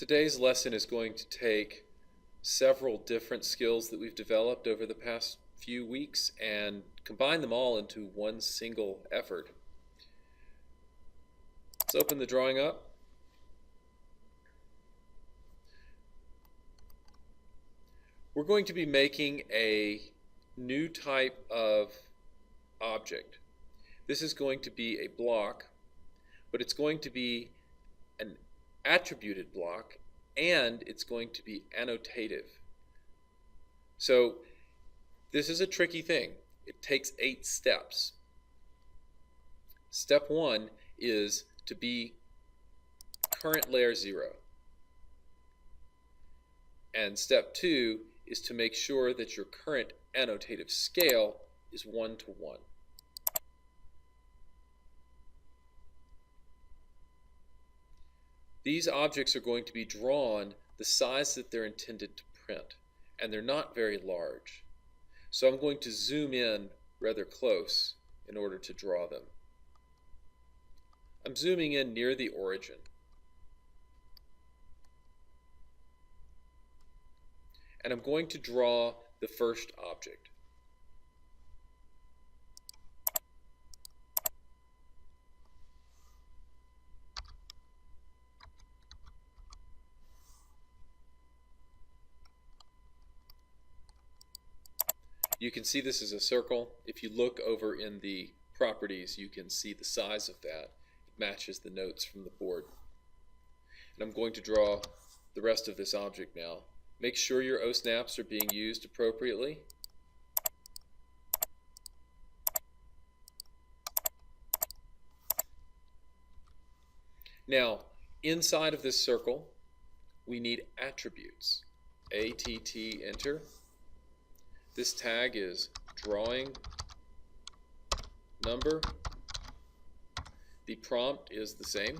Today's lesson is going to take several different skills that we've developed over the past few weeks and combine them all into one single effort. Let's open the drawing up. We're going to be making a new type of object. This is going to be a block, but it's going to be an attributed block, and it's going to be annotative. So this is a tricky thing. It takes 8 steps. Step 1 is to be current layer 0. And step 2 is to make sure that your current annotative scale is 1 to 1. These objects are going to be drawn the size that they're intended to print, and they're not very large. So I'm going to zoom in rather close in order to draw them. I'm zooming in near the origin. And I'm going to draw the first object. You can see this is a circle. If you look over in the properties, you can see the size of that. It matches the notes from the board. And I'm going to draw the rest of this object now. Make sure your O-snaps are being used appropriately. Now, inside of this circle, we need attributes. ATT, enter. This tag is drawing number. The prompt is the same.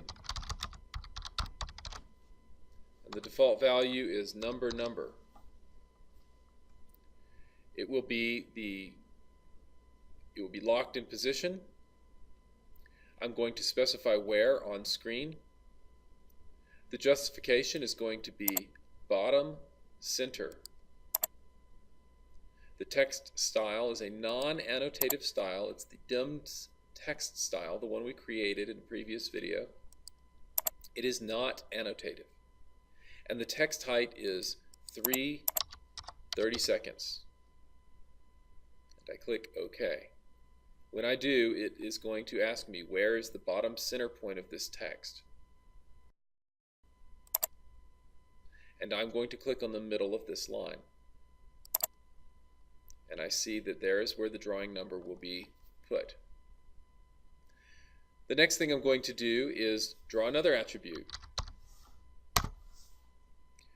And the default value is number. It will be locked in position. I'm going to specify where on screen. The justification is going to be bottom center. The text style is a non-annotative style. It's the DIMS text style, the one we created in the previous video. It is not annotative. And the text height is 3:30 seconds. And I click OK. When I do, it is going to ask me where is the bottom center point of this text. And I'm going to click on the middle of this line. And I see that there is where the drawing number will be put. The next thing I'm going to do is draw another attribute.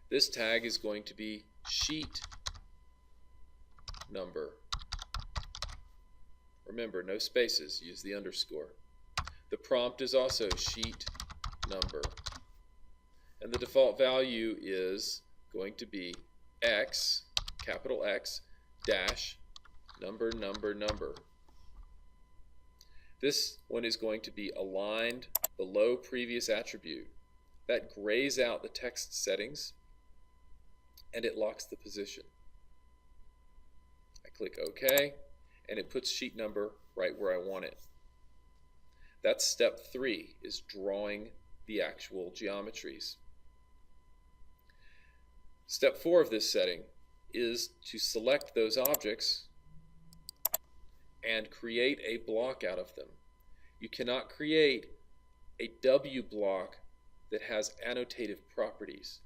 This tag is going to be sheet number. Remember, no spaces, use the underscore. The prompt is also sheet number. And the default value is going to be X, capital X, dash number. This one is going to be aligned below previous attribute. That grays out the text settings and it locks the position. I click OK and it puts sheet number right where I want it. That's step 3, is drawing the actual geometries. Step 4 of this setting is to select those objects and create a block out of them. You cannot create a W block that has annotative properties,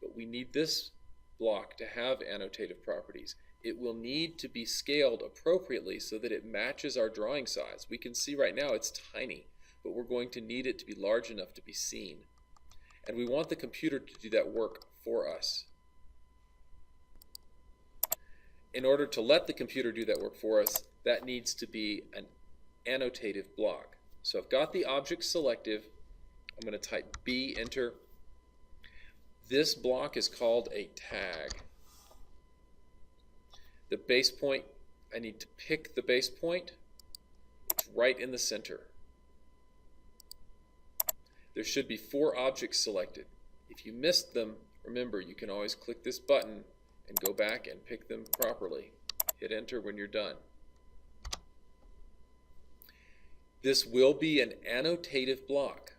but we need this block to have annotative properties. It will need to be scaled appropriately so that it matches our drawing size. We can see right now it's tiny, but we're going to need it to be large enough to be seen. And we want the computer to do that work for us. In order to let the computer do that work for us, that needs to be an annotative block. So I've got the object selective. I'm going to type B, enter. This block is called a tag. The base point, I need to pick the base point. It's right in the center. There should be 4 objects selected. If you missed them, remember you can always click this button and go back and pick them properly. Hit enter when you're done. This will be an annotative block,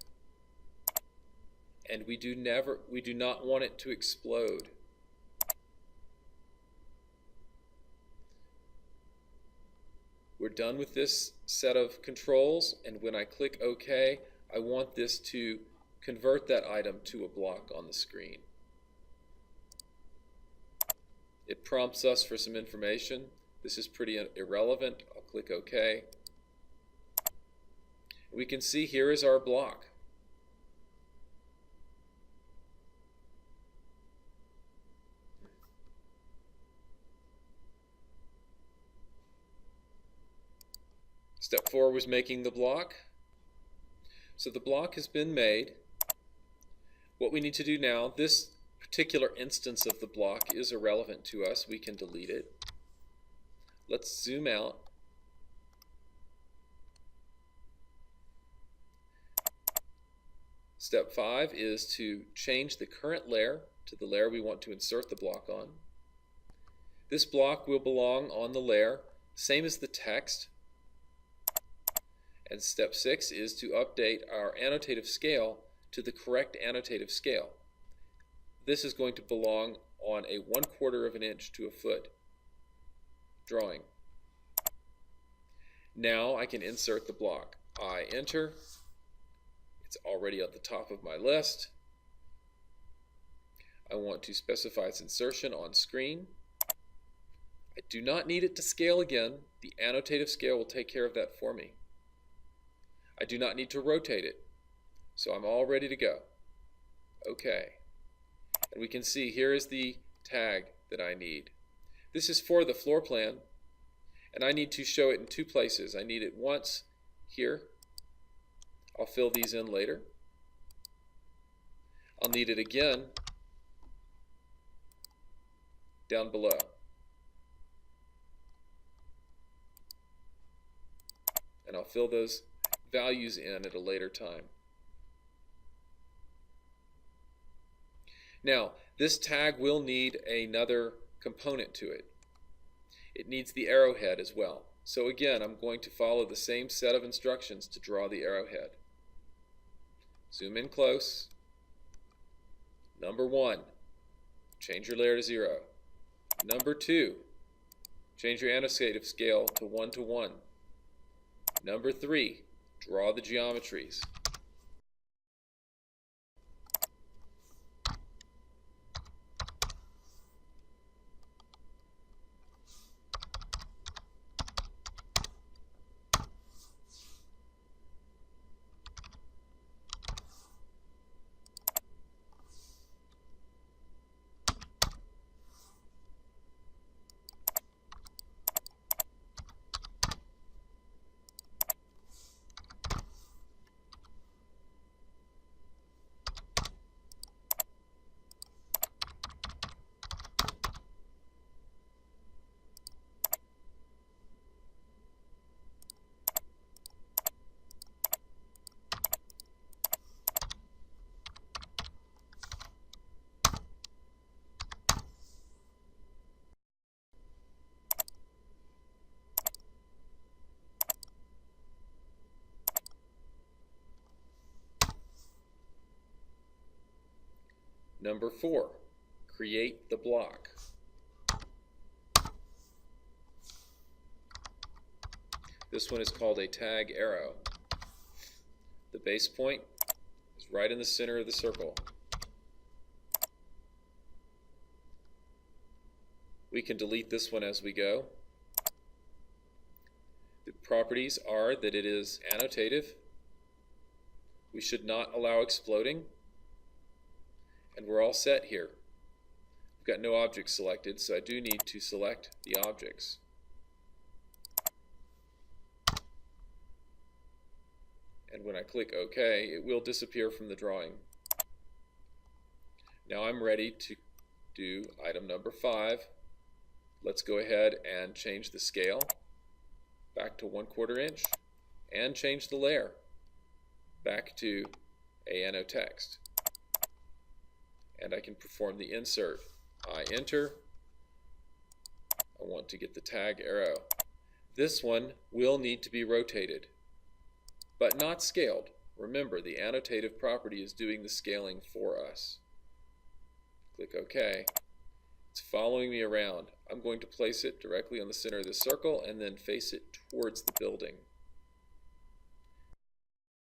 and we do not want it to explode. We're done with this set of controls, and when I click OK, I want this to convert that item to a block on the screen. It prompts us for some information. This is pretty irrelevant. I'll click OK. We can see here is our block. Step 4 was making the block. So the block has been made. What we need to do now, this particular instance of the block is irrelevant to us. We can delete it. Let's zoom out. Step 5 is to change the current layer to the layer we want to insert the block on. This block will belong on the layer, same as the text. And step 6 is to update our annotative scale to the correct annotative scale. This is going to belong on a 1/4 of an inch to a foot drawing. Now I can insert the block. I enter. It's already at the top of my list. I want to specify its insertion on screen. I do not need it to scale again. The annotative scale will take care of that for me. I do not need to rotate it, so I'm all ready to go. OK. And we can see here is the tag that I need. This is for the floor plan, and I need to show it in 2 places. I need it once here. I'll fill these in later. I'll need it again down below. And I'll fill those values in at a later time. Now, this tag will need another component to it. It needs the arrowhead as well. So again, I'm going to follow the same set of instructions to draw the arrowhead. Zoom in close. Number 1, change your layer to 0. Number 2, change your annotative scale to 1:1. Number 3, draw the geometries. Number 4, create the block. This one is called a tag arrow. The base point is right in the center of the circle. We can delete this one as we go. The properties are that it is annotative. We should not allow exploding. And we're all set here. We've got no objects selected, so I do need to select the objects. And when I click OK, it will disappear from the drawing. Now I'm ready to do item number 5. Let's go ahead and change the scale back to 1/4 inch and change the layer back to ANO text. and I can perform the insert. I enter. I want to get the tag arrow. This one will need to be rotated, but not scaled. Remember, the annotative property is doing the scaling for us. Click OK. It's following me around. I'm going to place it directly on the center of the circle and then face it towards the building.